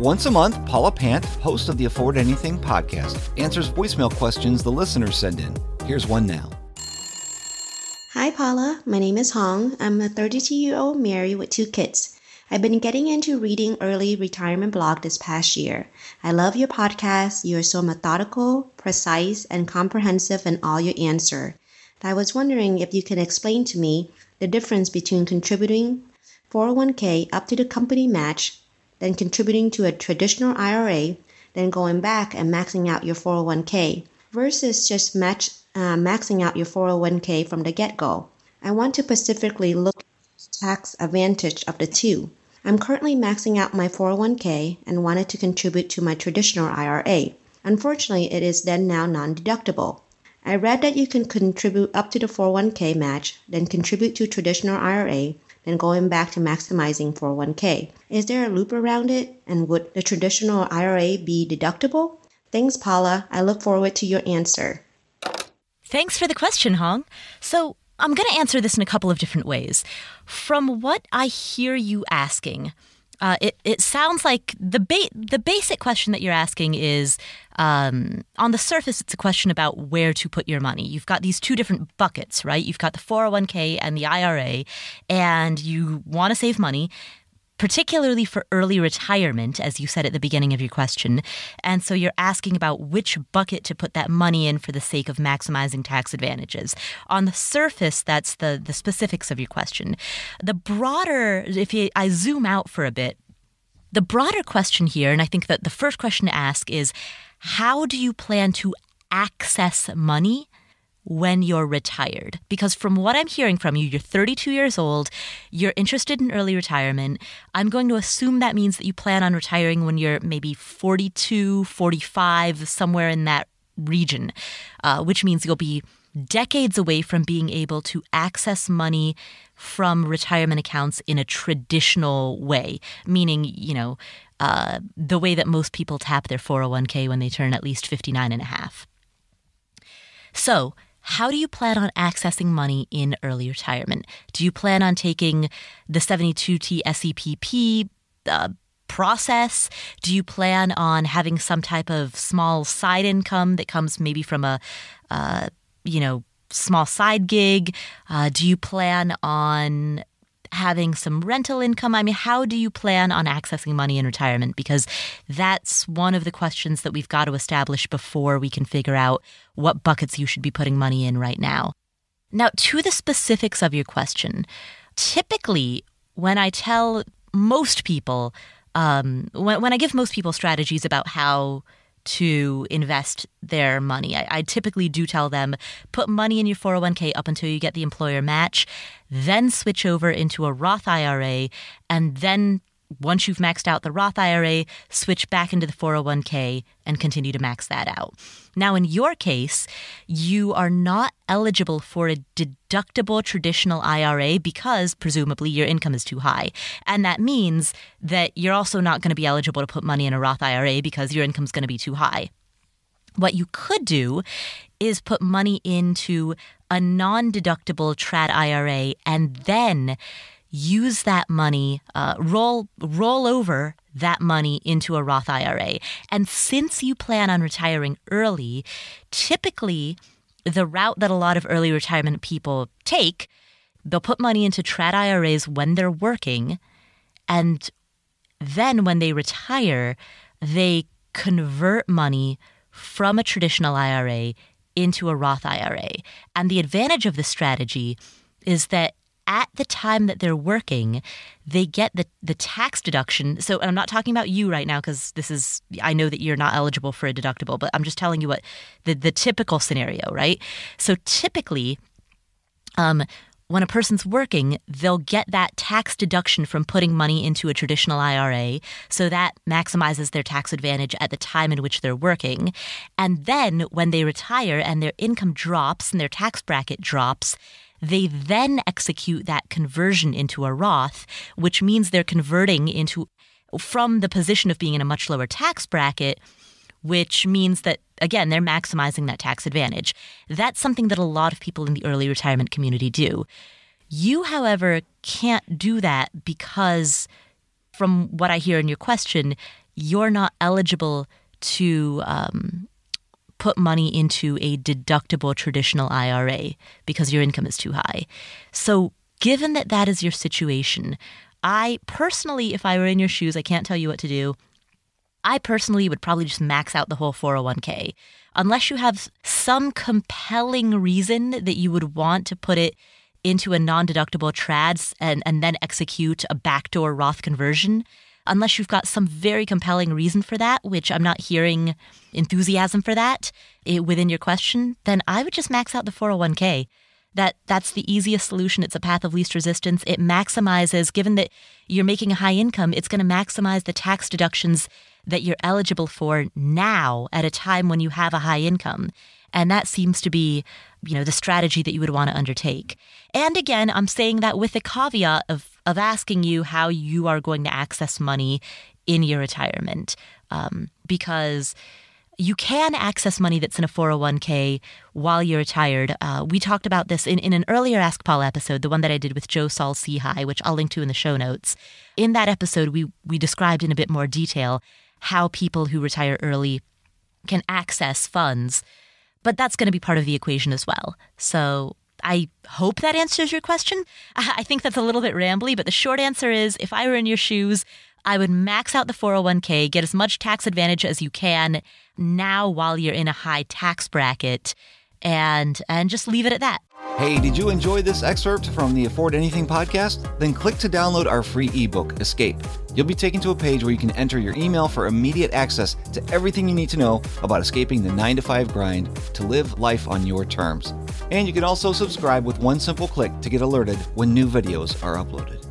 Once a month, Paula Pant, host of the Afford Anything podcast, answers voicemail questions the listeners send in. Here's one now. Hi, Paula. My name is Hong. I'm a 32-year-old married with 2 kids. I've been getting into reading early retirement blog this past year. I love your podcast. You're so methodical, precise, and comprehensive in all your answer. I was wondering if you can explain to me the difference between contributing 401k up to the company match, then contributing to a traditional IRA, then going back and maxing out your 401k, versus just maxing out your 401k from the get-go. I want to specifically look at the tax advantage of the two. I'm currently maxing out my 401k and wanted to contribute to my traditional IRA. Unfortunately, it is then now non-deductible. I read that you can contribute up to the 401k match, then contribute to traditional IRA, then going back to maximizing 401k. Is there a loop around it, and would the traditional IRA be deductible? Thanks, Paula. I look forward to your answer. Thanks for the question, Hong. So I'm going to answer this in a couple of different ways. From what I hear you asking, it sounds like the basic question that you're asking is, on the surface, it's a question about where to put your money. You've got these two different buckets, right? You've got the 401k and the IRA, and you want to save money, particularly for early retirement, as you said at the beginning of your question. And so you're asking about which bucket to put that money in for the sake of maximizing tax advantages. On the surface, that's the specifics of your question. The broader, I zoom out for a bit, the broader question here, and I think that the first question to ask is, how do you plan to access money when you're retired? Because from what I'm hearing from you, you're 32 years old, you're interested in early retirement. I'm going to assume that means that you plan on retiring when you're maybe 42, 45, somewhere in that region, which means you'll be decades away from being able to access money from retirement accounts in a traditional way, meaning, the way that most people tap their 401k when they turn at least 59 and a half. So, how do you plan on accessing money in early retirement? Do you plan on taking the 72T SEPP process? Do you plan on having some type of small side income that comes maybe from a small side gig? Do you plan on having some rental income? I mean, how do you plan on accessing money in retirement? Because that's one of the questions that we've got to establish before we can figure out what buckets you should be putting money in right now. Now, to the specifics of your question, typically when I tell most people, when I give most people strategies about how to invest their money, I typically do tell them, put money in your 401k up until you get the employer match, then switch over into a Roth IRA, and then once you've maxed out the Roth IRA, switch back into the 401k and continue to max that out. Now, in your case, you are not eligible for a deductible traditional IRA because presumably your income is too high. And that means that you're also not going to be eligible to put money in a Roth IRA because your income's going to be too high. What you could do is put money into a non-deductible trad IRA and then use that money, roll over that money into a Roth IRA. And since you plan on retiring early, typically the route that a lot of early retirement people take, they'll put money into trad IRAs when they're working, and then when they retire, they convert money from a traditional IRA into a Roth IRA. And the advantage of this strategy is that at the time that they're working, they get the tax deduction. So I'm not talking about you right now because I know that you're not eligible for a deductible, but I'm just telling you what the typical scenario, right? So typically, when a person's working, they'll get that tax deduction from putting money into a traditional IRA. So that maximizes their tax advantage at the time in which they're working. And then when they retire and their income drops and their tax bracket drops, they then execute that conversion into a Roth, which means they're converting from the position of being in a much lower tax bracket, which means that, again, they're maximizing that tax advantage. That's something that a lot of people in the early retirement community do. You, however, can't do that because, from what I hear in your question, you're not eligible to put money into a deductible traditional IRA because your income is too high. So given that that is your situation, I personally, if I were in your shoes, I can't tell you what to do. I personally would probably just max out the whole 401k. Unless you have some compelling reason that you would want to put it into a non-deductible trads and then execute a backdoor Roth conversion, unless you've got some very compelling reason for that, which I'm not hearing enthusiasm for that within your question, then I would just max out the 401k. That's the easiest solution. It's a path of least resistance. It maximizes, given that you're making a high income, it's going to maximize the tax deductions that you're eligible for now at a time when you have a high income. And that seems to be, the strategy that you would want to undertake. And again, I'm saying that with the caveat of asking you how you are going to access money in your retirement, because you can access money that's in a 401k while you're retired. We talked about this in an earlier Ask Paula episode, the one that I did with Joe Saul Seahigh, which I'll link to in the show notes. In that episode, we described in a bit more detail how people who retire early can access funds, but that's going to be part of the equation as well. So I hope that answers your question. I think that's a little bit rambly, but the short answer is if I were in your shoes, I would max out the 401k, get as much tax advantage as you can now while you're in a high tax bracket, and just leave it at that. Hey, did you enjoy this excerpt from the Afford Anything podcast? Then click to download our free ebook, Escape. You'll be taken to a page where you can enter your email for immediate access to everything you need to know about escaping the 9-to-5 grind to live life on your terms. And you can also subscribe with one simple click to get alerted when new videos are uploaded.